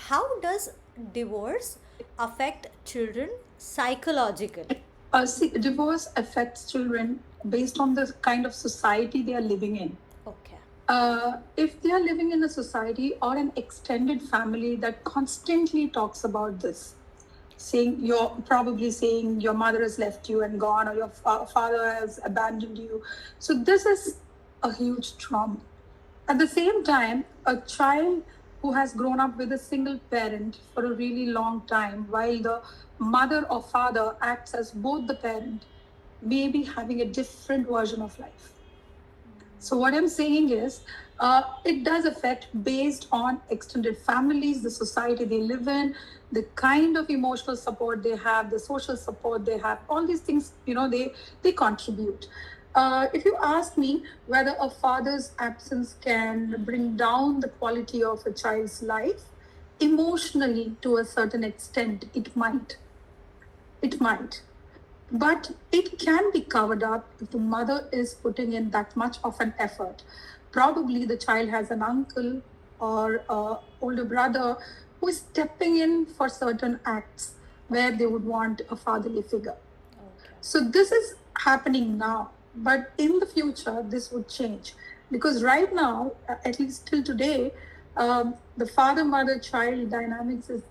How does divorce affect children psychologically? See, divorce affects children based on the kind of society they are living in. Okay. If they are living in a society or an extended family that constantly talks about this, saying you're probably saying your mother has left you and gone, or your father has abandoned you. So this is a huge trauma. At the same time, a child who has grown up with a single parent for a really long time, while the mother or father acts as both the parent, may be having a different version of life. So what I'm saying is, it does affect based on extended families, the society they live in, the kind of emotional support they have, the social support they have. All these things, they contribute. If you ask me whether a father's absence can bring down the quality of a child's life, emotionally to a certain extent, it might. It might. But it can be covered up if the mother is putting in that much of an effort. Probably the child has an uncle or a older brother who is stepping in for certain acts where they would want a fatherly figure. Okay. So this is happening now, but in the future, this would change because right now, at least till today, the father-mother-child dynamics is,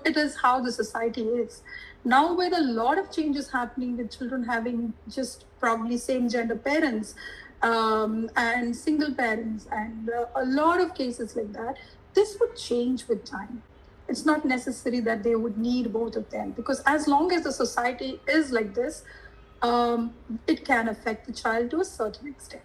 it is how the society is. Now, with a lot of changes happening with children having just probably same-gender parents and single parents, and a lot of cases like that, this would change with time. It's not necessary that they would need both of them because as long as the society is like this, it can affect the child to a certain extent.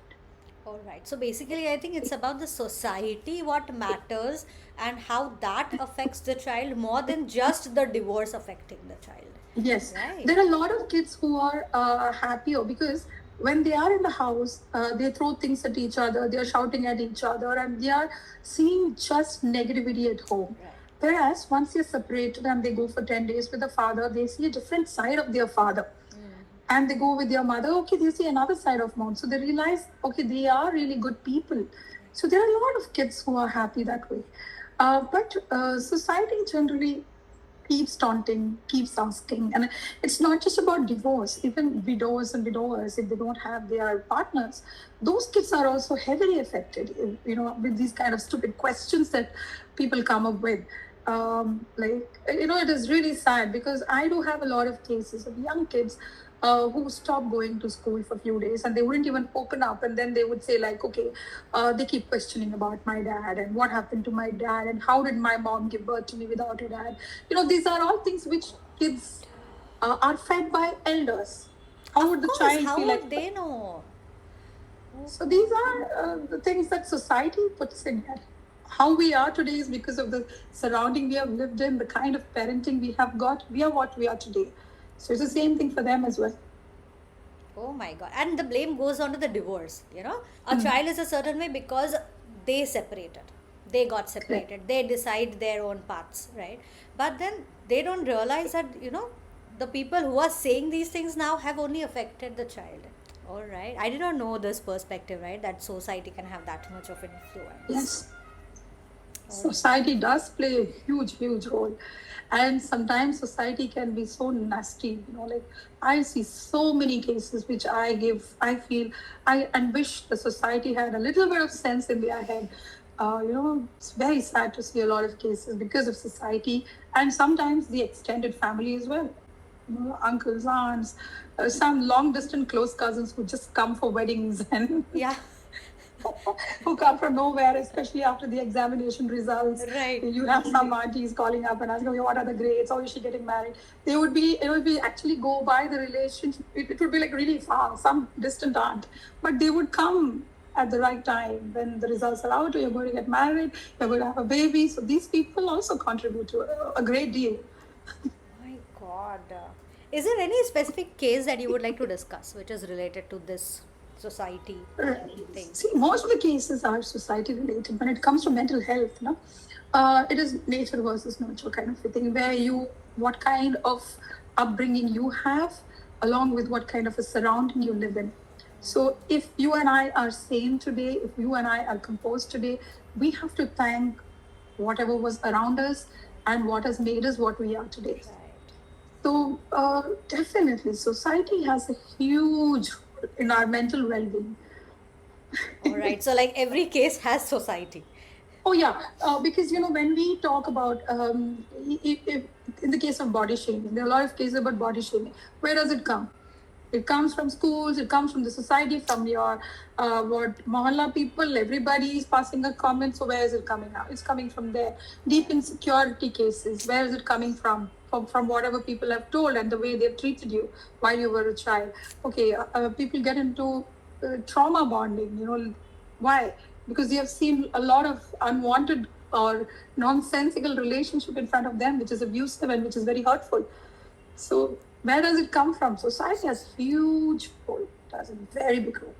All right. So basically, I think it's about the society, what matters, and how that affects the child more than just the divorce affecting the child. Yes, Right. there are a lot of kids who are happier because when they are in the house, they throw things at each other, they are shouting at each other, and they are seeing just negativity at home. Right. Whereas once they're separated and they go for 10 days with the father, they see a different side of their father. And they go with their mother, okay, they see another side of mom. So they realize, okay, they are really good people. So there are a lot of kids who are happy that way. But society generally keeps taunting, keeps asking. And it's not just about divorce, even widows and widowers, if they don't have their partners, those kids are also heavily affected, with these kind of stupid questions that people come up with. It is really sad because I do have a lot of cases of young kids who stopped going to school for a few days and they wouldn't even open up, and then they would say like, okay, they keep questioning about my dad and what happened to my dad and how did my mom give birth to me without a dad. These are all things which kids are fed by elders. How Of would the course, child how feel would like? they know? So these are the things that society puts in here. How we are today is because of the surrounding we have lived in, the kind of parenting we have got. We are what we are today. So it's the same thing for them as well. Oh my God. And the blame goes on to the divorce, A child is a certain way because they separated. They got Correct. separated. They decide their own paths, right? But then they don't realize that, the people who are saying these things now have only affected the child. All right. I did not know this perspective, right? That society can have that much of influence. Yes. All right. Society does play a huge role, and sometimes society can be so nasty, like I see so many cases which I feel I and wish the society had a little bit of sense in their head. It's very sad to see a lot of cases because of society and sometimes the extended family as well, uncles, aunts, some long distance close cousins who just come for weddings and Yeah. who come from nowhere, especially after the examination results. Right. You have some aunties calling up and asking, "Okay, what are the grades? How is she getting married?" It would be actually go by the relationship. It would be like really far, some distant aunt, but they would come at the right time when the results are out. You're going to get married. You're going to have a baby. So these people also contribute to a great deal. My God. Is there any specific case that you would like to discuss which is related to this society thing? See, most of the cases are society related. When it comes to mental health, it is nature versus nurture kind of a thing, where what kind of upbringing you have, along with what kind of a surrounding you live in. So, if you and I are sane today, if you and I are composed today, we have to thank whatever was around us and what has made us what we are today. Right. So, definitely, society has a huge role in our mental well being. All right. So, like every case has society. Oh yeah, because when we talk about in the case of body shaming, there are a lot of cases about body shaming. Where does it come? It comes from schools. It comes from the society, from your what mohalla people. Everybody is passing a comment. So where is it coming out? It's coming from there. Deep insecurity cases. Where is it coming from? From whatever people have told and the way they've treated you while you were a child. Okay, people get into trauma bonding. Why? Because they have seen a lot of unwanted or nonsensical relationship in front of them, which is abusive and which is very hurtful. So where does it come from? Society has huge role. It has a very big role.